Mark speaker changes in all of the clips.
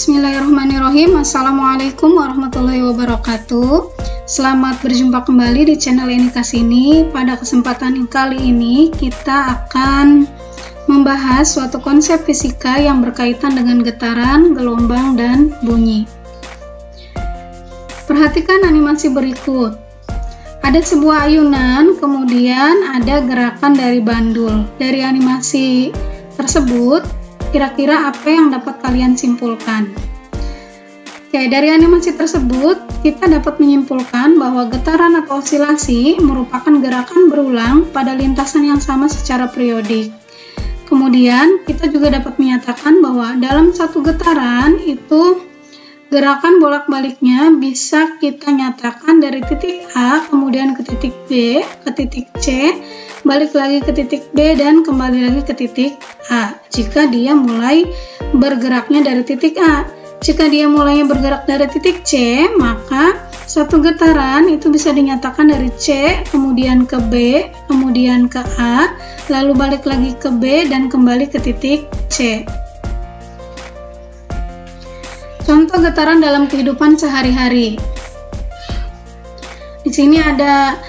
Speaker 1: Bismillahirrahmanirrahim. Assalamualaikum warahmatullahi wabarakatuh. Selamat berjumpa kembali di channel Enika Sini. Pada kesempatan kali ini kita akan membahas suatu konsep fisika yang berkaitan dengan getaran, gelombang, dan bunyi. Perhatikan animasi berikut. Ada sebuah ayunan, kemudian ada gerakan dari bandul. Dari animasi tersebut, kira-kira apa yang dapat kalian simpulkan? Oke, dari animasi tersebut, kita dapat menyimpulkan bahwa getaran atau osilasi merupakan gerakan berulang pada lintasan yang sama secara periodik. Kemudian, kita juga dapat menyatakan bahwa dalam satu getaran itu gerakan bolak-baliknya bisa kita nyatakan dari titik A, kemudian ke titik B, ke titik C, balik lagi ke titik B, dan kembali lagi ke titik A. Jika dia mulai bergeraknya dari titik A. Jika dia mulainya bergerak dari titik C, maka satu getaran itu bisa dinyatakan dari C, kemudian ke B, kemudian ke A, lalu balik lagi ke B, dan kembali ke titik C. Contoh getaran dalam kehidupan sehari-hari. Di sini ada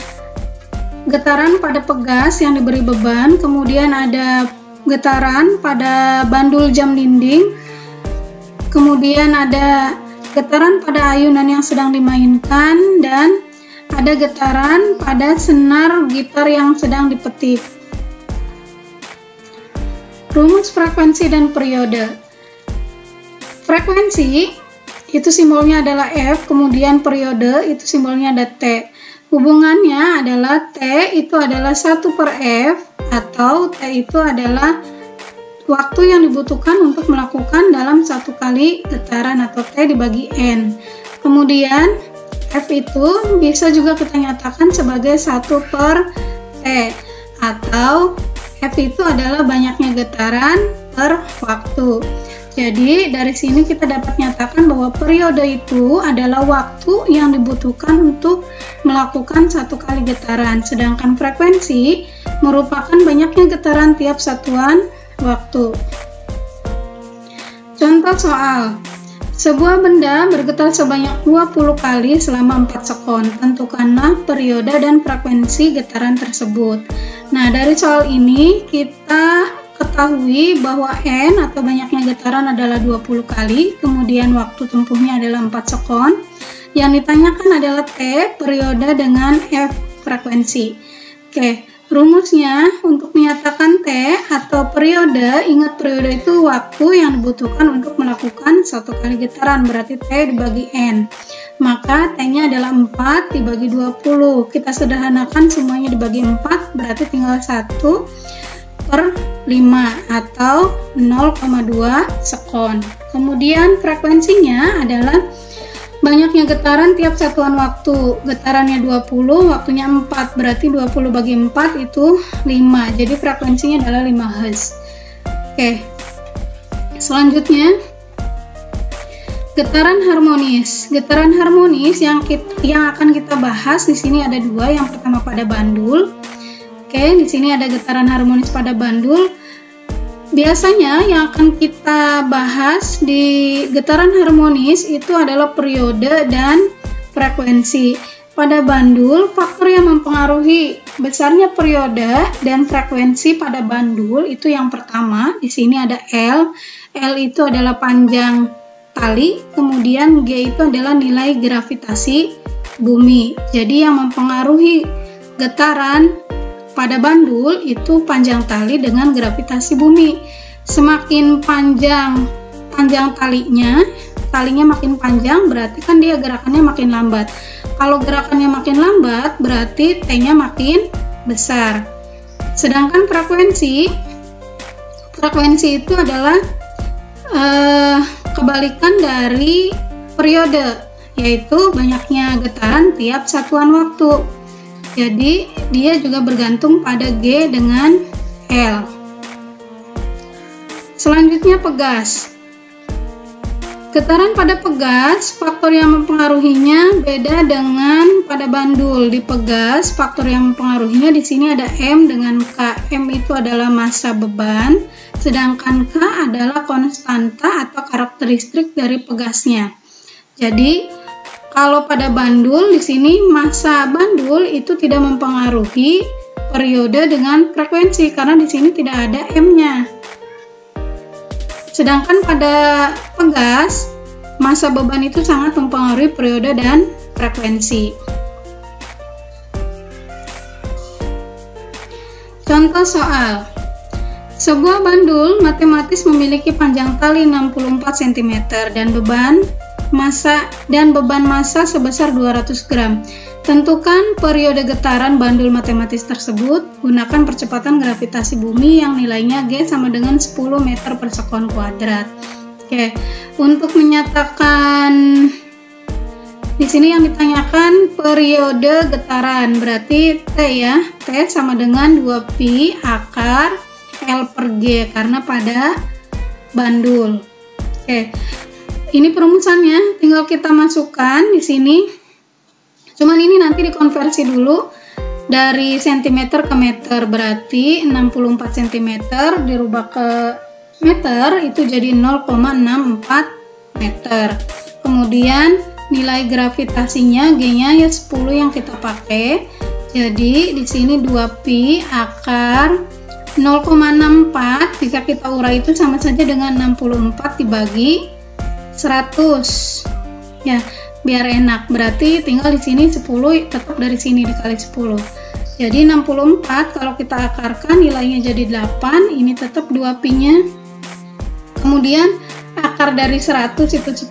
Speaker 1: getaran pada pegas yang diberi beban, kemudian ada getaran pada bandul jam dinding, kemudian ada getaran pada ayunan yang sedang dimainkan, dan ada getaran pada senar gitar yang sedang dipetik. Rumus frekuensi dan periode. Frekuensi itu simbolnya adalah F, kemudian periode itu simbolnya ada T. Hubungannya adalah T itu adalah 1/F, atau T itu adalah waktu yang dibutuhkan untuk melakukan dalam satu kali getaran, atau T dibagi N. Kemudian F itu bisa juga kita nyatakan sebagai 1/T, atau F itu adalah banyaknya getaran per waktu. Jadi dari sini kita dapat nyatakan bahwa periode itu adalah waktu yang dibutuhkan untuk melakukan satu kali getaran, sedangkan frekuensi merupakan banyaknya getaran tiap satuan waktu. Contoh soal. Sebuah benda bergetar sebanyak 20 kali selama 4 sekon. Tentukanlah periode dan frekuensi getaran tersebut. Nah, dari soal ini kita ketahui bahwa N atau banyaknya getaran adalah 20 kali, kemudian waktu tempuhnya adalah 4 sekon. Yang ditanyakan adalah T, periode, dengan F, frekuensi. Oke, rumusnya untuk menyatakan T atau periode, ingat periode itu waktu yang dibutuhkan untuk melakukan satu kali getaran, berarti T dibagi N. Maka T-nya adalah 4 dibagi 20. Kita sederhanakan semuanya dibagi 4, berarti tinggal 1/5 atau 0,2 sekon. Kemudian frekuensinya adalah banyaknya getaran tiap satuan waktu. Getarannya 20, waktunya 4, berarti 20 bagi 4 itu 5. Jadi frekuensinya adalah 5 Hz. Oke. Selanjutnya getaran harmonis. Getaran harmonis yang akan kita bahas di sini ada dua. Yang pertama pada bandul. Oke, di sini ada getaran harmonis pada bandul. Biasanya yang akan kita bahas di getaran harmonis itu adalah periode dan frekuensi. Pada bandul, faktor yang mempengaruhi besarnya periode dan frekuensi pada bandul itu yang pertama, di sini ada L. L itu adalah panjang tali, kemudian G itu adalah nilai gravitasi bumi. Jadi yang mempengaruhi getaran pada bandul itu panjang tali dengan gravitasi bumi. Semakin panjang talinya makin panjang, berarti kan dia gerakannya makin lambat. Kalau gerakannya makin lambat, berarti T-nya makin besar. Sedangkan frekuensi itu adalah kebalikan dari periode, yaitu banyaknya getaran tiap satuan waktu. Jadi dia juga bergantung pada G dengan L. Selanjutnya pegas. Getaran pada pegas, faktor yang mempengaruhinya beda dengan pada bandul. Di pegas, faktor yang mempengaruhinya di sini ada M dengan K. M itu adalah massa beban, sedangkan K adalah konstanta atau karakteristik dari pegasnya. Jadi, kalau pada bandul di sini massa bandul itu tidak mempengaruhi periode dengan frekuensi karena di sini tidak ada M-nya. Sedangkan pada pegas, massa beban itu sangat mempengaruhi periode dan frekuensi. Contoh soal. Sebuah bandul matematis memiliki panjang tali 64 cm dan beban massa sebesar 200 gram. Tentukan periode getaran bandul matematis tersebut. Gunakan percepatan gravitasi bumi yang nilainya G sama dengan 10 meter per sekon kuadrat. Oke, untuk menyatakan di sini yang ditanyakan periode getaran, berarti T ya. T sama dengan 2pi akar L per G karena pada bandul. Oke. Ini perumusannya, tinggal kita masukkan di sini. Cuman ini nanti dikonversi dulu dari cm ke meter, berarti 64 cm dirubah ke meter itu jadi 0,64 meter. Kemudian nilai gravitasinya G-nya ya 10 yang kita pakai. Jadi di sini 2pi akar 0,64 jika kita urai itu sama saja dengan 64 dibagi 100. Ya, biar enak. Berarti tinggal di sini 10 tetap dari sini dikali 10. Jadi 64 kalau kita akarkan nilainya jadi 8, ini tetap 2pi-nya. Kemudian akar dari 100 itu 10.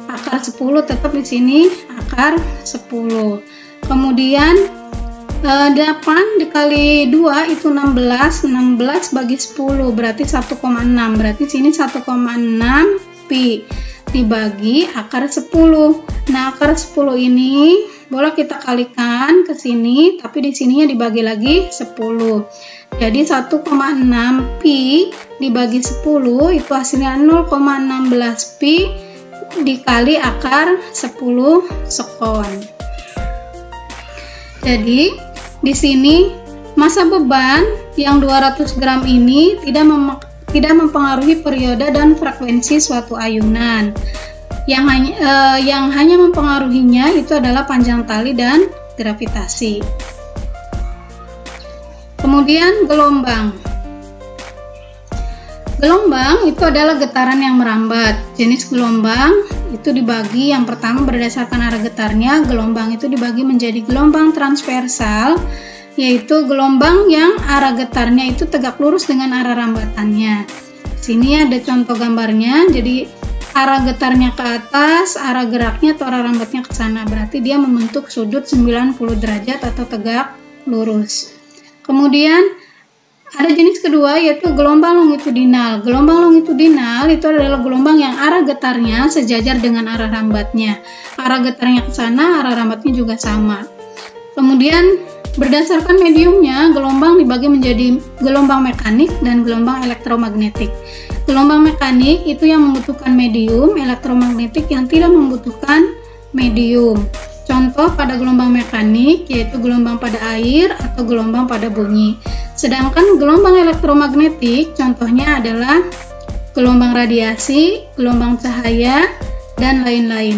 Speaker 1: Akar 10 tetap di sini akar 10. Kemudian 8 dikali 2 itu 16. 16 bagi 10 berarti 1,6. Berarti sini 1,6 pi dibagi akar 10. Nah, akar 10 ini boleh kita kalikan ke sini, tapi di sininya dibagi lagi 10. Jadi 1,6 pi dibagi 10 itu hasilnya 0,16 pi dikali akar 10 sekon. Jadi di sini massa beban yang 200 gram ini tidak mempengaruhi periode dan frekuensi suatu ayunan. Yang hanya mempengaruhinya itu adalah panjang tali dan gravitasi. Kemudian gelombang. Gelombang itu adalah getaran yang merambat. Jenis gelombang itu dibagi, yang pertama berdasarkan arah getarnya, gelombang itu dibagi menjadi gelombang transversal, yaitu gelombang yang arah getarnya itu tegak lurus dengan arah rambatannya. Sini ada contoh gambarnya, jadi arah getarnya ke atas, arah geraknya atau arah rambatnya ke sana, berarti dia membentuk sudut 90 derajat atau tegak lurus. Kemudian ada jenis kedua yaitu gelombang longitudinal. Gelombang longitudinal itu adalah gelombang yang arah getarnya sejajar dengan arah rambatnya. Arah getarnya ke sana, arah rambatnya juga sama. Kemudian berdasarkan mediumnya, gelombang dibagi menjadi gelombang mekanik dan gelombang elektromagnetik. Gelombang mekanik itu yang membutuhkan medium, elektromagnetik yang tidak membutuhkan medium. Contoh pada gelombang mekanik yaitu gelombang pada air atau gelombang pada bunyi. Sedangkan gelombang elektromagnetik contohnya adalah gelombang radiasi, gelombang cahaya, dan lain-lain.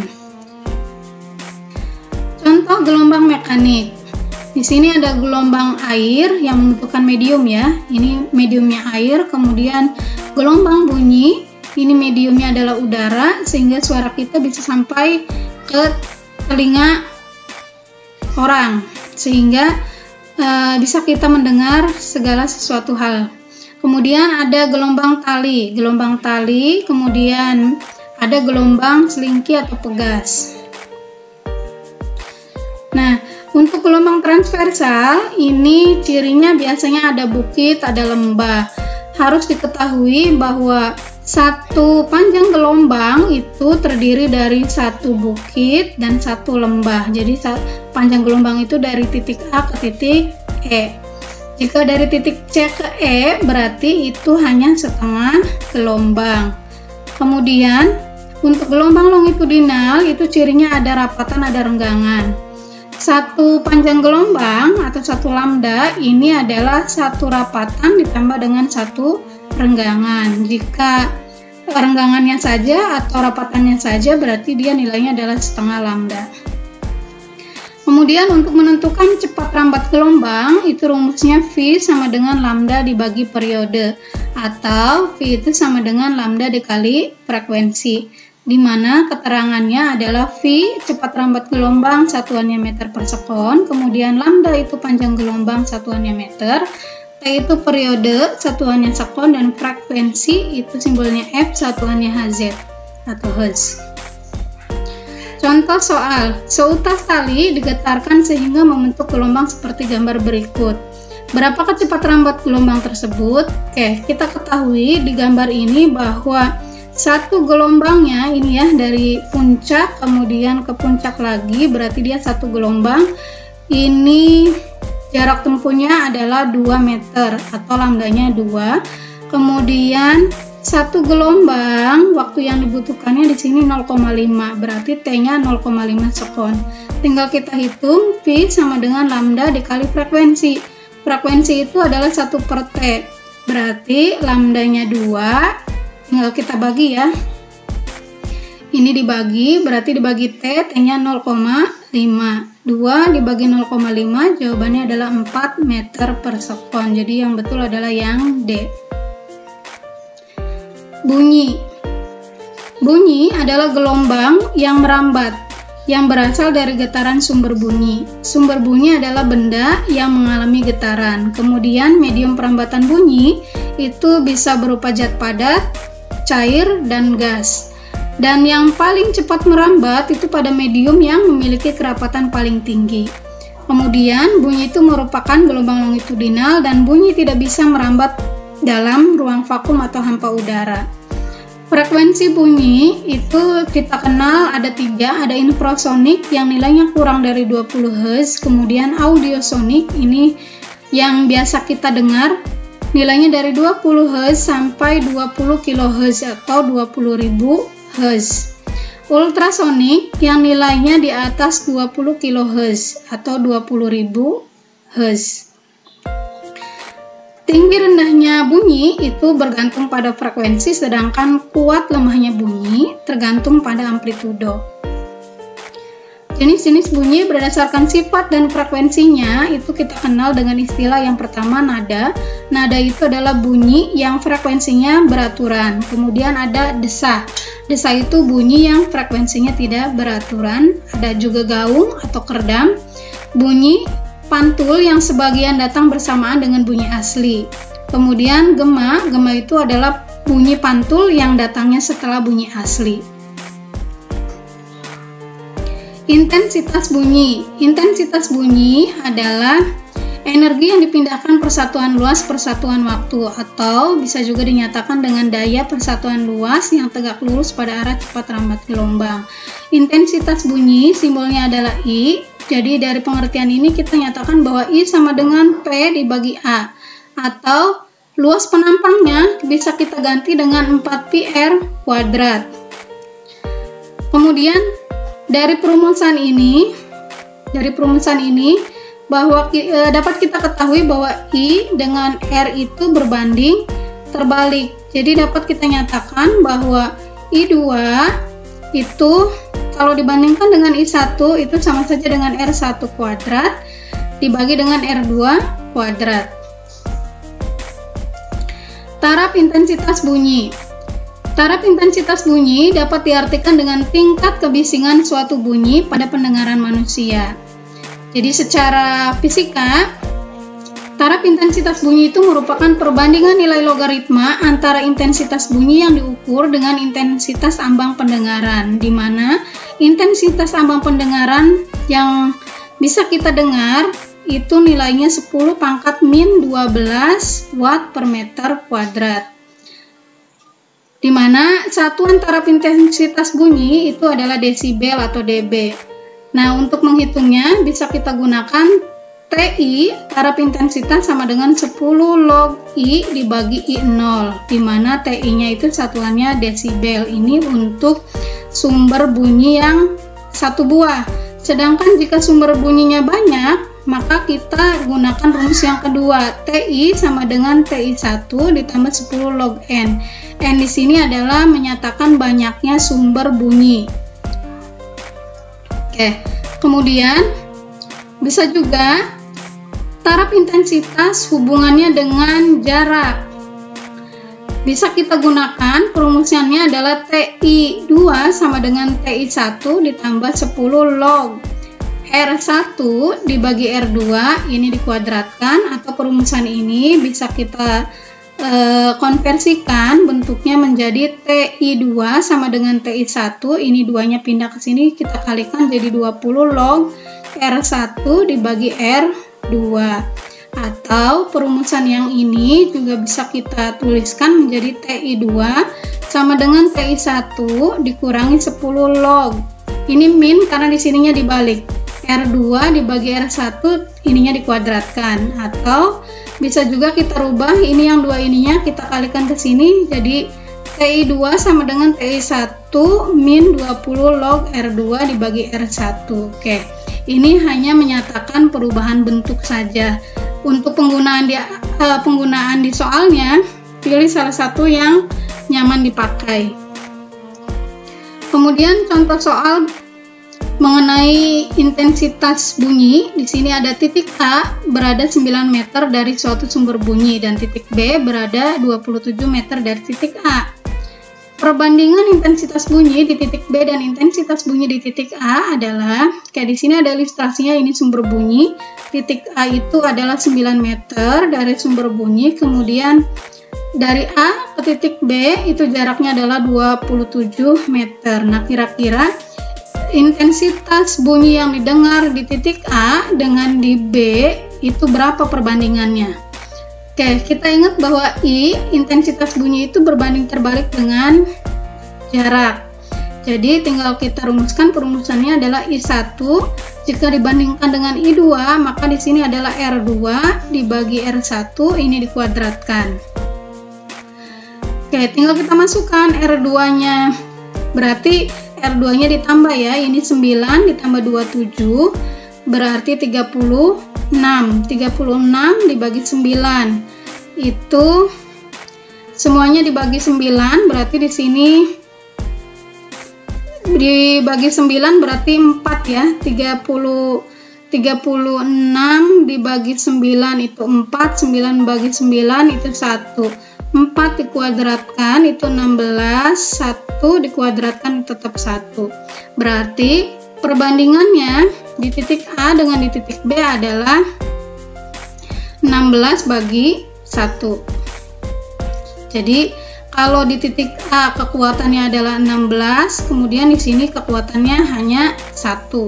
Speaker 1: Contoh gelombang mekanik. Di sini ada gelombang air yang membutuhkan medium ya. Ini mediumnya air, kemudian gelombang bunyi, ini mediumnya adalah udara sehingga suara kita bisa sampai ke telinga orang sehingga bisa kita mendengar segala sesuatu hal. Kemudian ada gelombang tali, kemudian ada gelombang selingki atau pegas. Nah, untuk gelombang transversal ini cirinya biasanya ada bukit, ada lembah. Harus diketahui bahwa satu panjang gelombang itu terdiri dari satu bukit dan satu lembah. Jadi panjang gelombang itu dari titik A ke titik E. Jika dari titik C ke E berarti itu hanya setengah gelombang. Kemudian Untuk gelombang longitudinal itu cirinya ada rapatan, ada renggangan. Satu panjang gelombang atau satu lambda ini adalah satu rapatan ditambah dengan satu renggangan. Jika renggangannya saja atau rapatannya saja berarti dia nilainya adalah setengah lambda. Kemudian untuk menentukan cepat rambat gelombang itu rumusnya V sama dengan lambda dibagi periode, atau V itu sama dengan lambda dikali frekuensi, di mana keterangannya adalah V cepat rambat gelombang satuannya meter per sekon, kemudian lambda itu panjang gelombang satuannya meter, T itu periode satuannya sekon, dan frekuensi itu simbolnya F satuannya Hz atau Hz. Contoh soal, seutas tali digetarkan sehingga membentuk gelombang seperti gambar berikut. Berapakah cepat rambat gelombang tersebut? Oke, kita ketahui di gambar ini bahwa satu gelombangnya ini ya dari puncak kemudian ke puncak lagi, berarti dia satu gelombang. Ini jarak tempuhnya adalah 2 meter atau lambdanya 2. Kemudian satu gelombang waktu yang dibutuhkannya di sini 0,5, berarti T-nya 0,5 sekon. Tinggal kita hitung V sama dengan lambda dikali frekuensi. Frekuensi itu adalah 1 per T, berarti lambdanya 2. Tinggal kita bagi ya, ini dibagi, berarti dibagi T, T-nya 0,5, 2 dibagi 0,5, jawabannya adalah 4 meter per sekon. Jadi yang betul adalah yang D. Bunyi. Bunyi adalah gelombang yang merambat, yang berasal dari getaran sumber bunyi. Sumber bunyi adalah benda yang mengalami getaran. Kemudian medium perambatan bunyi itu bisa berupa zat padat, cair, dan gas. Dan yang paling cepat merambat itu pada medium yang memiliki kerapatan paling tinggi. Kemudian bunyi itu merupakan gelombang longitudinal dan bunyi tidak bisa merambat dalam ruang vakum atau hampa udara. Frekuensi bunyi itu kita kenal ada 3, ada infrasonik yang nilainya kurang dari 20 Hz, kemudian audiosonik ini yang biasa kita dengar nilainya dari 20 Hz sampai 20 kHz atau 20.000 Hz. Ultrasonik yang nilainya di atas 20 kHz atau 20.000 Hz. Tinggi rendahnya bunyi itu bergantung pada frekuensi, sedangkan kuat lemahnya bunyi tergantung pada amplitudo. Jenis-jenis bunyi berdasarkan sifat dan frekuensinya itu kita kenal dengan istilah yang pertama nada. Nada itu adalah bunyi yang frekuensinya beraturan. Kemudian ada desa. Desa itu bunyi yang frekuensinya tidak beraturan. Ada juga gaung atau kerdam. Bunyi pantul yang sebagian datang bersamaan dengan bunyi asli. Kemudian gema. Gema itu adalah bunyi pantul yang datangnya setelah bunyi asli. Intensitas bunyi. Intensitas bunyi adalah energi yang dipindahkan persatuan luas persatuan waktu, atau bisa juga dinyatakan dengan daya persatuan luas yang tegak lurus pada arah cepat rambat gelombang. Intensitas bunyi simbolnya adalah I. Jadi dari pengertian ini kita nyatakan bahwa I sama dengan P dibagi A, atau luas penampangnya bisa kita ganti dengan 4πr². Kemudian dari perumusan ini bahwa dapat kita ketahui bahwa I dengan R itu berbanding terbalik. Jadi dapat kita nyatakan bahwa I2 itu kalau dibandingkan dengan I1 itu sama saja dengan R1 kuadrat dibagi dengan R2 kuadrat. Taraf intensitas bunyi. Taraf intensitas bunyi dapat diartikan dengan tingkat kebisingan suatu bunyi pada pendengaran manusia. Jadi secara fisika, taraf intensitas bunyi itu merupakan perbandingan nilai logaritma antara intensitas bunyi yang diukur dengan intensitas ambang pendengaran, di mana intensitas ambang pendengaran yang bisa kita dengar itu nilainya 10⁻⁻12 watt per meter kuadrat, di mana satuan taraf intensitas bunyi itu adalah desibel atau dB. Nah, untuk menghitungnya bisa kita gunakan TI, taraf intensitas sama dengan 10 log I dibagi I0, di mana TI-nya itu satuannya desibel. Ini untuk sumber bunyi yang satu buah. Sedangkan jika sumber bunyinya banyak, maka kita gunakan rumus yang kedua. TI sama dengan TI1 ditambah 10 log N. N di sini adalah menyatakan banyaknya sumber bunyi. Oke, kemudian bisa juga taraf intensitas hubungannya dengan jarak. Bisa kita gunakan perumusannya adalah TI2 sama dengan TI1 ditambah 10 log R1 dibagi R2, ini dikuadratkan, atau perumusan ini bisa kita konversikan bentuknya menjadi TI2 sama dengan TI1, ini duanya pindah ke sini, kita kalikan jadi 20 log R1 dibagi R2. Atau perumusan yang ini juga bisa kita tuliskan menjadi TI2 sama dengan TI1 dikurangi 10 log. Ini min karena di sininya dibalik. R2 dibagi R1 ininya dikuadratkan, atau bisa juga kita rubah ini yang dua ininya kita kalikan ke sini jadi TI2 sama dengan TI1 min 20 log R2 dibagi R1. Oke, ini hanya menyatakan perubahan bentuk saja. Untuk penggunaan di soalnya, pilih salah satu yang nyaman dipakai. Kemudian contoh soal mengenai intensitas bunyi. Di sini ada titik A berada 9 meter dari suatu sumber bunyi dan titik B berada 27 meter dari titik A. Perbandingan intensitas bunyi di titik B dan intensitas bunyi di titik A adalah, kayak di sini ada ilustrasinya, ini sumber bunyi. Titik A itu adalah 9 meter dari sumber bunyi, kemudian dari A ke titik B itu jaraknya adalah 27 meter. Nah, kira-kira intensitas bunyi yang didengar di titik A dengan di B itu berapa perbandingannya? Oke, kita ingat bahwa I, intensitas bunyi itu berbanding terbalik dengan jarak. Jadi tinggal kita rumuskan, perumusannya adalah I1 jika dibandingkan dengan I2, maka di sini adalah R2 dibagi R1, ini dikuadratkan. Oke, tinggal kita masukkan R2-nya. Berarti R2-nya ditambah ya, ini 9 ditambah 27 berarti 36. 36 dibagi 9 itu semuanya dibagi 9, berarti di sini dibagi 9 berarti 4 ya. 36 dibagi 9 itu 4, 9 bagi 9 itu 1. 4 dikuadratkan itu 16, 1 dikuadratkan tetap 1. Berarti perbandingannya di titik A dengan di titik B adalah 16 bagi 1. Jadi kalau di titik A kekuatannya adalah 16, kemudian di sini kekuatannya hanya 1.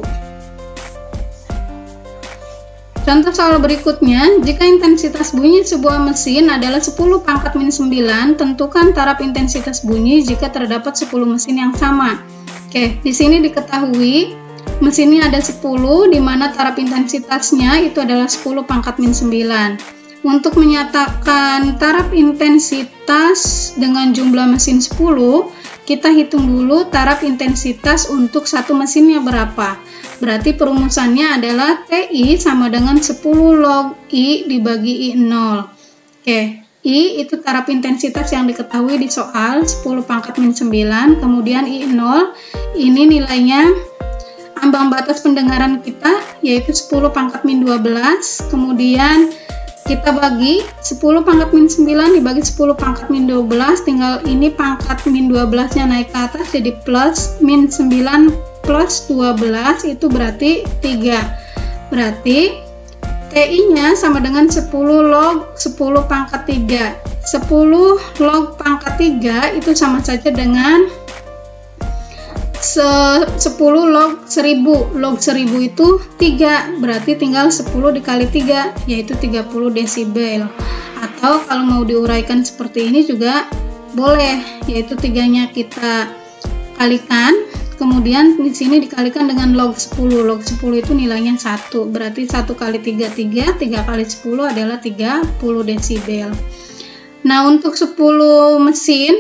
Speaker 1: Contoh soal berikutnya, jika intensitas bunyi sebuah mesin adalah 10 pangkat min 9, tentukan taraf intensitas bunyi jika terdapat 10 mesin yang sama. Oke, di sini diketahui mesinnya ada 10, di mana taraf intensitasnya itu adalah 10 pangkat min 9. Untuk menyatakan taraf intensitas dengan jumlah mesin 10, kita hitung dulu taraf intensitas untuk satu mesinnya berapa. Berarti perumusannya adalah TI sama dengan 10 log I dibagi I0. Oke, I itu taraf intensitas yang diketahui di soal 10 pangkat min 9, kemudian I0 ini nilainya ambang batas pendengaran kita yaitu 10 pangkat min 12, kemudian kita bagi 10 pangkat min 9 dibagi 10 pangkat min 12, tinggal ini pangkat min 12 nya naik ke atas jadi plus min 9 plus 12 itu berarti 3. Berarti TI-nya sama dengan 10 log 10 pangkat 3. 10 log pangkat 3 itu sama saja dengan 10 log 1000. Log 1000 itu 3, berarti tinggal 10 dikali 3 yaitu 30 desibel. Atau kalau mau diuraikan seperti ini juga boleh, yaitu 3-nya kita kalikan, kemudian di sini dikalikan dengan log 10. Log 10 itu nilainya 1, berarti 1 kali 3 kali 10 adalah 30 desibel. Nah, untuk 10 mesin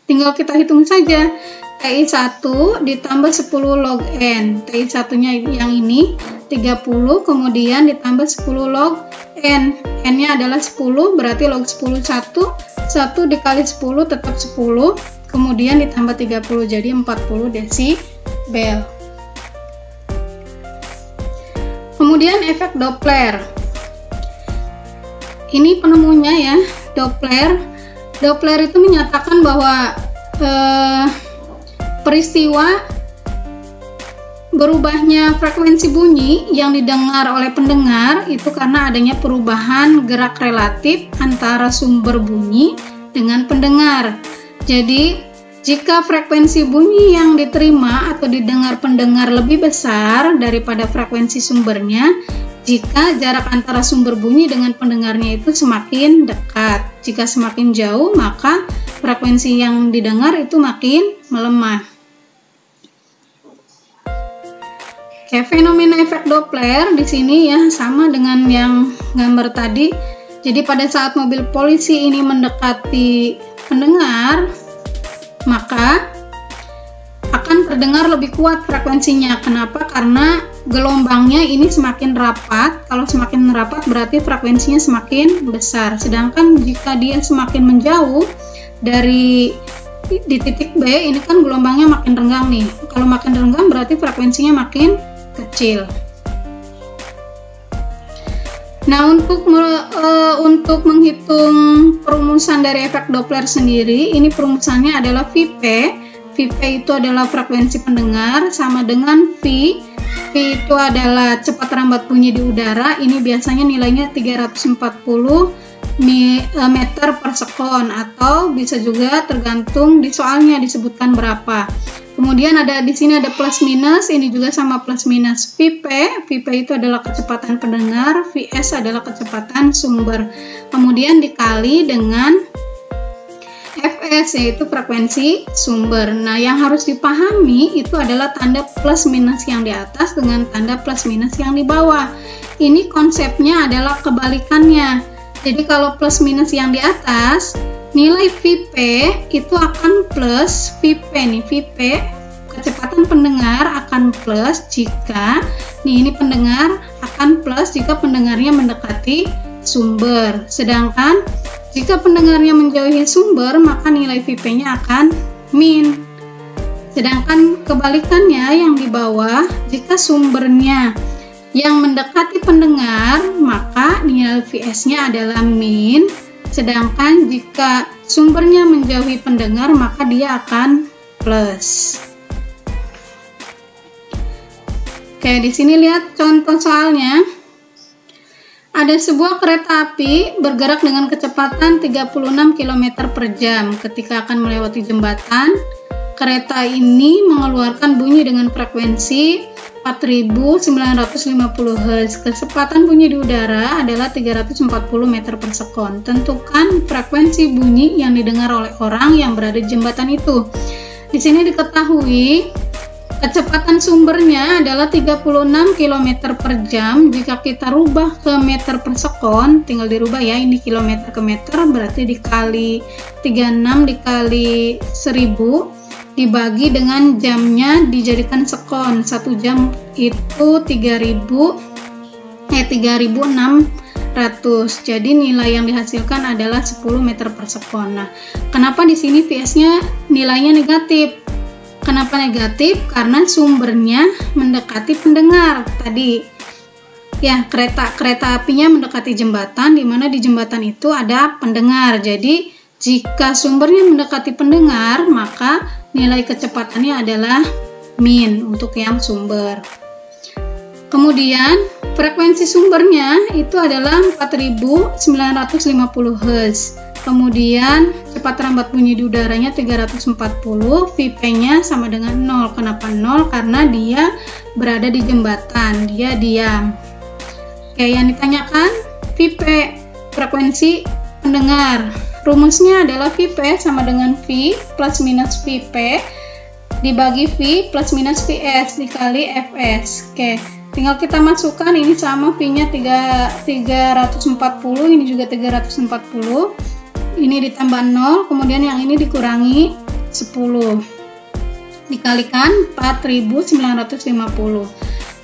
Speaker 1: tinggal kita hitung saja. TI 1 ditambah 10 log N. TI 1-nya yang ini 30, kemudian ditambah 10 log N. N-nya adalah 10, berarti log 10 1 dikali 10 tetap 10, kemudian ditambah 30 jadi 40 desibel. Kemudian efek Doppler. Ini penemunya ya, Doppler. Doppler itu menyatakan bahwa peristiwa berubahnya frekuensi bunyi yang didengar oleh pendengar itu karena adanya perubahan gerak relatif antara sumber bunyi dengan pendengar. Jadi, jika frekuensi bunyi yang diterima atau didengar pendengar lebih besar daripada frekuensi sumbernya, jika jarak antara sumber bunyi dengan pendengarnya itu semakin dekat. Jika semakin jauh, maka frekuensi yang didengar itu makin melemah. Oke, fenomena efek Doppler di sini ya sama dengan yang gambar tadi. Jadi pada saat mobil polisi ini mendekati pendengar, maka akan terdengar lebih kuat frekuensinya. Kenapa? Karena gelombangnya ini semakin rapat. Kalau semakin rapat berarti frekuensinya semakin besar. Sedangkan jika dia semakin menjauh dari di titik B, ini kan gelombangnya makin renggang nih. Kalau makin renggang berarti frekuensinya makin kecil. Nah, untuk menghitung perumusan dari efek Doppler sendiri, ini perumusannya adalah Vp. Vp itu adalah frekuensi pendengar sama dengan V. V itu adalah cepat rambat bunyi di udara. Ini biasanya nilainya 340 meter per sekon, atau bisa juga tergantung di soalnya disebutkan berapa. Kemudian di sini ada plus minus, ini juga sama plus minus. Vp itu adalah kecepatan pendengar, Vs adalah kecepatan sumber. Kemudian dikali dengan Fs, yaitu frekuensi sumber. Nah, yang harus dipahami itu adalah tanda plus minus yang di atas dengan tanda plus minus yang di bawah. Ini konsepnya adalah kebalikannya. Jadi kalau plus minus yang di atas, nilai Vp itu akan plus Vp nih, Vp kecepatan pendengar akan plus jika ini pendengar akan plus jika pendengarnya mendekati sumber. Sedangkan jika pendengarnya menjauhi sumber, maka nilai Vp-nya akan min. Sedangkan kebalikannya yang di bawah, jika sumbernya yang mendekati pendengar, maka nilai Vs-nya adalah min. Sedangkan jika sumbernya menjauhi pendengar, maka dia akan plus. Oke, di sini lihat contoh soalnya. Ada sebuah kereta api bergerak dengan kecepatan 36 km per jam. Ketika akan melewati jembatan, kereta ini mengeluarkan bunyi dengan frekuensi 4950 Hz. Kecepatan bunyi di udara adalah 340 meter per sekon. Tentukan frekuensi bunyi yang didengar oleh orang yang berada di jembatan itu. Di sini diketahui kecepatan sumbernya adalah 36 km per jam. Jika kita rubah ke meter per sekon, tinggal dirubah ya, ini kilometer ke meter, berarti dikali 36 dikali 1000 dibagi dengan jamnya dijadikan sekon. 1 jam itu 3600. Jadi nilai yang dihasilkan adalah 10 meter per sekon. Nah, kenapa di sini Vs-nya nilainya negatif? Kenapa negatif? Karena sumbernya mendekati pendengar tadi. Ya, kereta apinya mendekati jembatan, di mana di jembatan itu ada pendengar. Jadi jika sumbernya mendekati pendengar, maka nilai kecepatannya adalah min untuk yang sumber. Kemudian frekuensi sumbernya itu adalah 4950 Hz. Kemudian cepat rambat bunyi di udaranya 340, Vp-nya sama dengan 0. Kenapa 0? Karena dia berada di jembatan, dia diam. Oke, yang ditanyakan Vp, frekuensi pendengar. Rumusnya adalah Vp sama dengan V plus minus Vp dibagi V plus minus VS dikali Fs. Oke, tinggal kita masukkan, ini sama V-nya 340, ini juga 340. Ini ditambah 0, kemudian yang ini dikurangi 10. Dikalikan 4.950.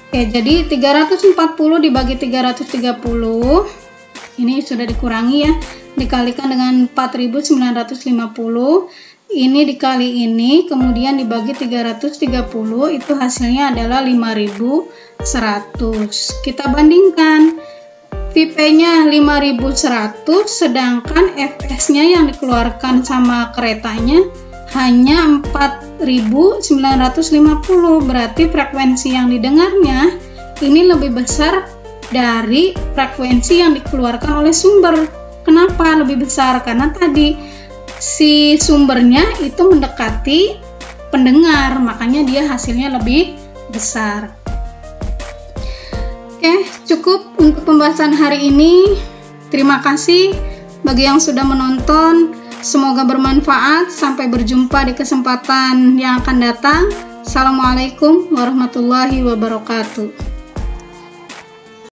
Speaker 1: Oke, jadi 340 dibagi 330. Ini sudah dikurangi ya. Dikalikan dengan 4.950. Ini dikali ini, kemudian dibagi 330, itu hasilnya adalah 5.100. Kita bandingkan, VP-nya 5.100, sedangkan FS-nya yang dikeluarkan sama keretanya hanya 4.950. Berarti frekuensi yang didengarnya ini lebih besar dari frekuensi yang dikeluarkan oleh sumber. Kenapa lebih besar? Karena tadi si sumbernya itu mendekati pendengar, makanya dia hasilnya lebih besar. Oke, cukup untuk pembahasan hari ini. Terima kasih bagi yang sudah menonton. Semoga bermanfaat. Sampai berjumpa di kesempatan yang akan datang. Assalamualaikum warahmatullahi wabarakatuh.